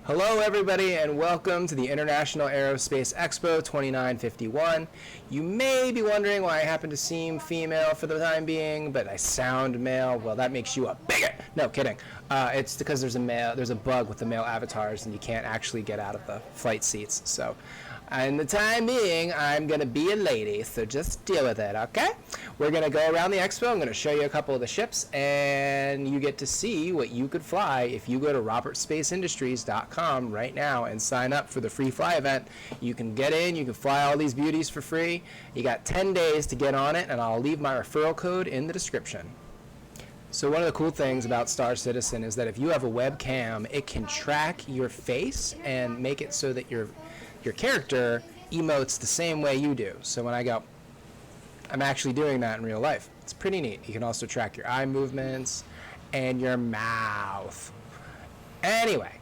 Hello everybody and welcome to the International Aerospace Expo 2951. You may be wondering why I happen to seem female for the time being, but I sound male. Well, that makes you a bigot. No, kidding. It's because there's a bug with the male avatars and you can't actually get out of the flight seats. So, in the time being, I'm going to be a lady, so just deal with it, okay? We're going to go around the expo. I'm going to show you a couple of the ships, and you get to see what you could fly if you go to robertspaceindustriescom right now and sign up for the free fly event. You can get in, you can fly all these beauties for free. You got 10 days to get on it, and I'll leave my referral code in the description. So one of the cool things about Star Citizen is that if you have a webcam, it can track your face and make it so that your character emotes the same way you do. So when I go, I'm actually doing that in real life. It's pretty neat. You can also track your eye movements and your mouth. Anyway,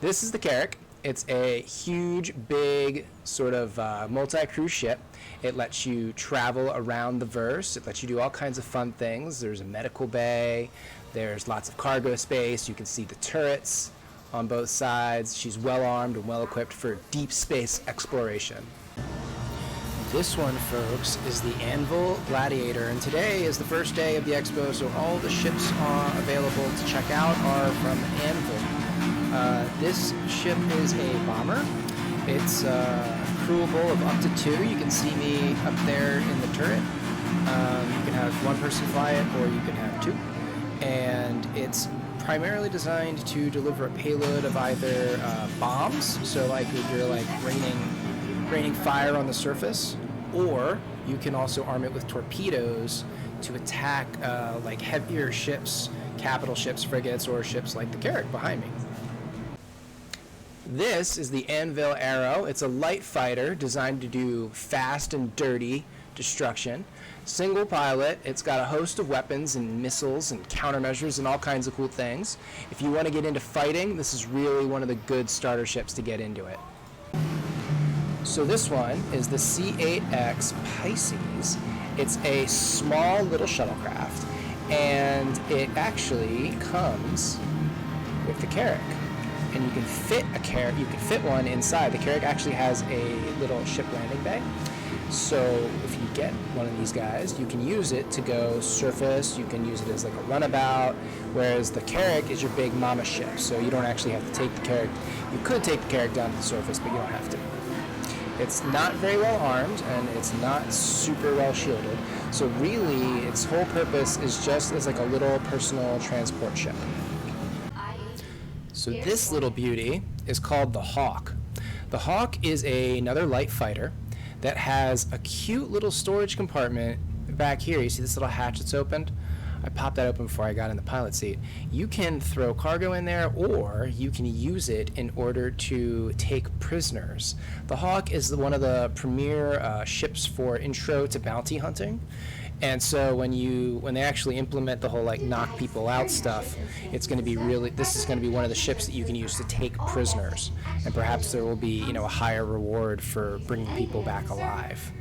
this is the Carrack. It's a huge, big, sort of multi-crew ship. It lets you travel around the verse. It lets you do all kinds of fun things. There's a medical bay. There's lots of cargo space. You can see the turrets on both sides. She's well armed and well equipped for deep space exploration. This one, folks, is the Anvil Gladiator, and today is the first day of the expo, so all the ships available to check out are from Anvil. This ship is a bomber. It's crewable of up to 2. You can see me up there in the turret. You can have one person fly it, or you can have 2. And it's primarily designed to deliver a payload of either bombs, so like if you're like raining fire on the surface, or you can also arm it with torpedoes to attack like heavier ships, capital ships, frigates, or ships like the Carrack behind me. This is the Anvil Arrow. It's a light fighter designed to do fast and dirty destruction. Single pilot. It's got a host of weapons and missiles and countermeasures and all kinds of cool things. If you want to get into fighting, this is really one of the good starter ships to get into it. So this one is the C8X Pisces. It's a small little shuttlecraft, and it actually comes with the Carrack. And you can fit a Carrack. You can fit one inside. The Carrack actually has a little ship landing bay. So if you get one of these guys, you can use it to go surface. You can use it as like a runabout, whereas the Carrack is your big mama ship. So you don't actually have to take the Carrack. You could take the Carrack down to the surface, but you don't have to. It's not very well armed, and it's not super well shielded. So really, its whole purpose is just as like a little personal transport ship. So this little beauty is called the Hawk. The Hawk is another light fighter that has a cute little storage compartment back here. You see this little hatch that's opened? I popped that open before I got in the pilot seat. You can throw cargo in there, or you can use it in order to take prisoners. The Hawk is one of the premier ships for intro to bounty hunting. And so when they actually implement the whole like knock people out stuff, it's going to be this is going to be one of the ships that you can use to take prisoners, and perhaps there will be a higher reward for bringing people back alive.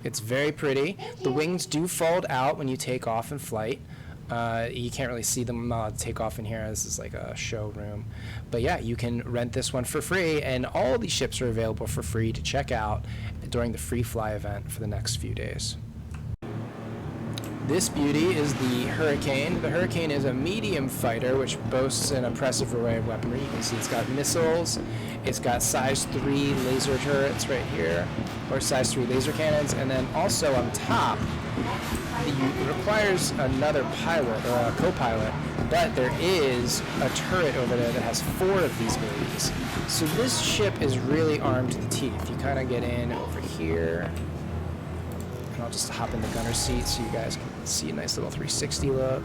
It's very pretty. The wings do fold out when you take off in flight. You can't really see them take off in here. This is like a showroom. But yeah, you can rent this one for free, and all these ships are available for free to check out during the free fly event for the next few days. This beauty is the Hurricane. The Hurricane is a medium fighter which boasts an impressive array of weaponry. You can see it's got missiles, it's got size 3 laser turrets right here, or size 3 laser cannons, and then also on top, it requires another pilot or a co-pilot, but there is a turret over there that has 4 of these babies. So this ship is really armed to the teeth. You kind of get in over here. And I'll just hop in the gunner seat so you guys can see a nice little 360 look.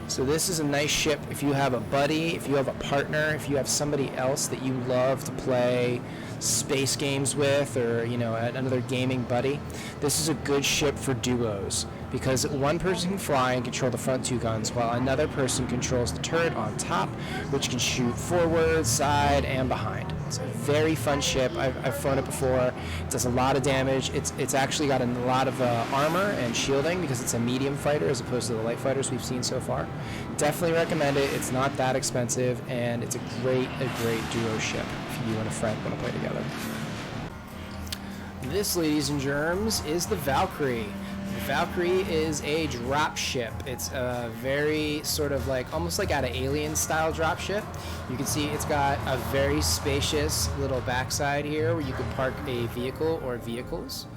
So this is a nice ship if you have a buddy, if you have a partner, if you have somebody else that you love to play space games with, or another gaming buddy. This is a good ship for duos because one person can fly and control the front 2 guns while another person controls the turret on top, which can shoot forward, side, and behind. It's a very fun ship. I've flown it before. It does a lot of damage. It's actually got a lot of armor and shielding because it's a medium fighter as opposed to the light fighters we've seen so far. Definitely recommend it. It's not that expensive, and it's a great duo ship if you and a friend want to play together. This, ladies and germs, is the Valkyrie. The Valkyrie is a drop ship. It's a very sort of like, almost like out of Alien style drop ship. You can see it's got a very spacious little backside here where you could park a vehicle or vehicles.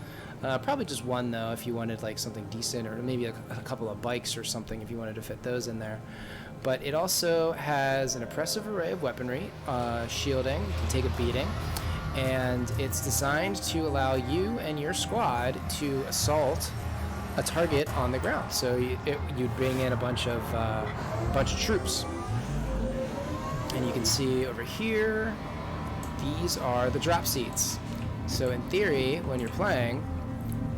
Probably just one though if you wanted like something decent, or maybe a couple of bikes or something if you wanted to fit those in there. But it also has an impressive array of weaponry, shielding, you can take a beating. And it's designed to allow you and your squad to assault a target on the ground. So you'd bring in a bunch of troops. And you can see over here, these are the drop seats. So in theory, when you're playing,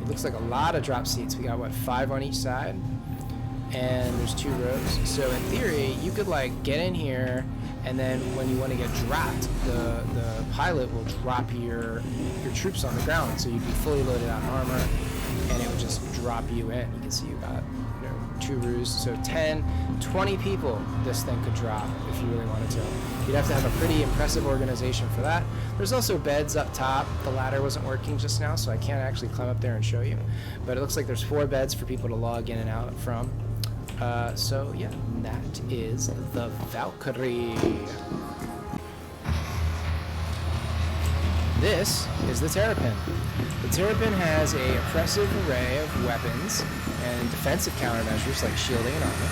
it looks like a lot of drop seats. We got, what, 5 on each side? And there's 2 rows. So in theory, you could like get in here, and then when you want to get dropped, the pilot will drop your troops on the ground. So you'd be fully loaded on armor, and it would just drop you in. You can see you got 2 rows, so 10, 20 people this thing could drop if you really wanted to. You'd have to have a pretty impressive organization for that. There's also beds up top. The ladder wasn't working just now, so I can't actually climb up there and show you. But it looks like there's 4 beds for people to log in and out from. So yeah, that is the Valkyrie. This is the Terrapin. The Terrapin has an impressive array of weapons and defensive countermeasures like shielding and armor.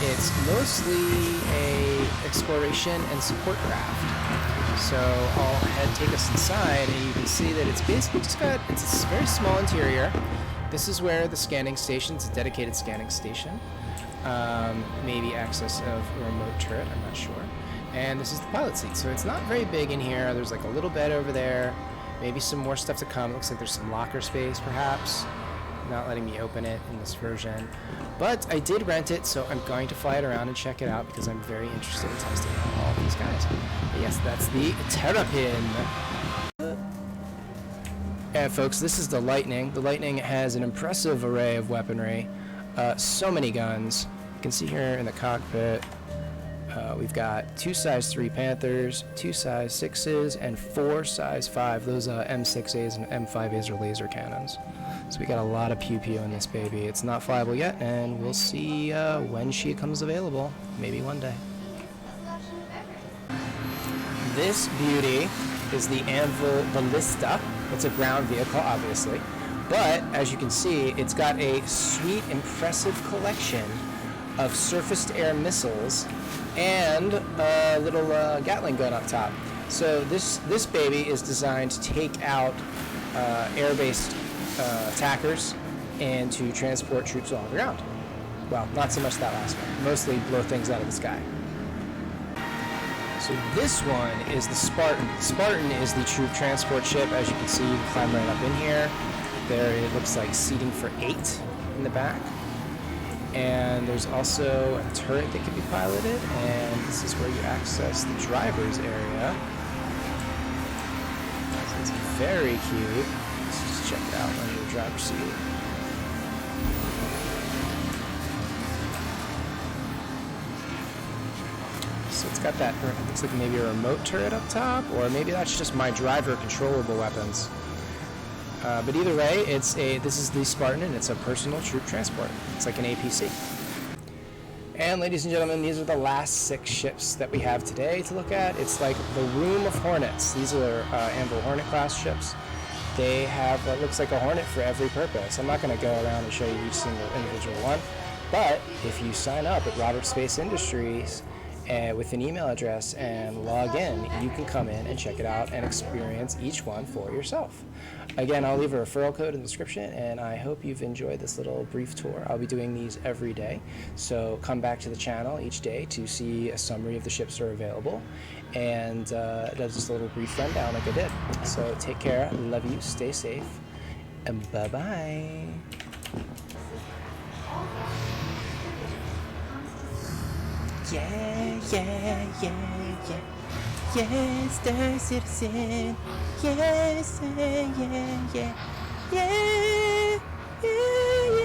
It's mostly a exploration and support craft. So I'll take us inside, and you can see that it's basically just got, it's a very small interior. This is where the scanning station, it's a dedicated scanning station. Maybe access of a remote turret, I'm not sure. And this is the pilot seat. So it's not very big in here. There's like a little bed over there. Maybe some more stuff to come. It looks like there's some locker space, perhaps. Not letting me open it in this version. But I did rent it, so I'm going to fly it around and check it out because I'm very interested in testing out all these guys. But yes, that's the Terrapin. And folks, this is the Lightning. The Lightning has an impressive array of weaponry. So many guns. You can see here in the cockpit, we've got 2 size 3 Panthers, 2 size 6s, and 4 size 5. Those M6As and M5As are laser cannons. So we got a lot of pew-pew in this baby. It's not flyable yet, and we'll see when she comes available. Maybe one day. This beauty is the Anvil Ballista. It's a ground vehicle, obviously. But, as you can see, it's got a sweet, impressive collection of surface-to-air missiles and a little Gatling gun up top. So this baby is designed to take out air-based attackers and to transport troops on the ground. Well, not so much that last one. Mostly blow things out of the sky. So this one is the Spartan. Spartan is the troop transport ship. As you can see, you can climb right up in here. There it looks like seating for 8 in the back. And there's also a turret that can be piloted, and this is where you access the driver's area. So it's very cute. Let's just check it out under the driver's seat. So it's got that, it looks like maybe a remote turret up top, or maybe that's just my driver controllable weapons. But either way, this is the Spartan, and it's a personal troop transport. It's like an APC. And ladies and gentlemen, these are the last 6 ships that we have today to look at. It's like the Room of Hornets. These are Anvil Hornet class ships. They have what looks like a Hornet for every purpose. I'm not going to go around and show you each single individual one, but if you sign up at Robert Space Industries with an email address and log in, you can come in and check it out and experience each one for yourself. Again, I'll leave a referral code in the description, and I hope you've enjoyed this little brief tour. I'll be doing these every day, so come back to the channel each day to see a summary of the ships that are available, and does just a little brief rundown like I did. So take care, love you, stay safe, and bye-bye. Yeah, yeah, yeah, yeah. Yes, Star Citizen. Yes, yeah, yeah. Yeah, yeah.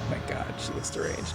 My God, she looks deranged.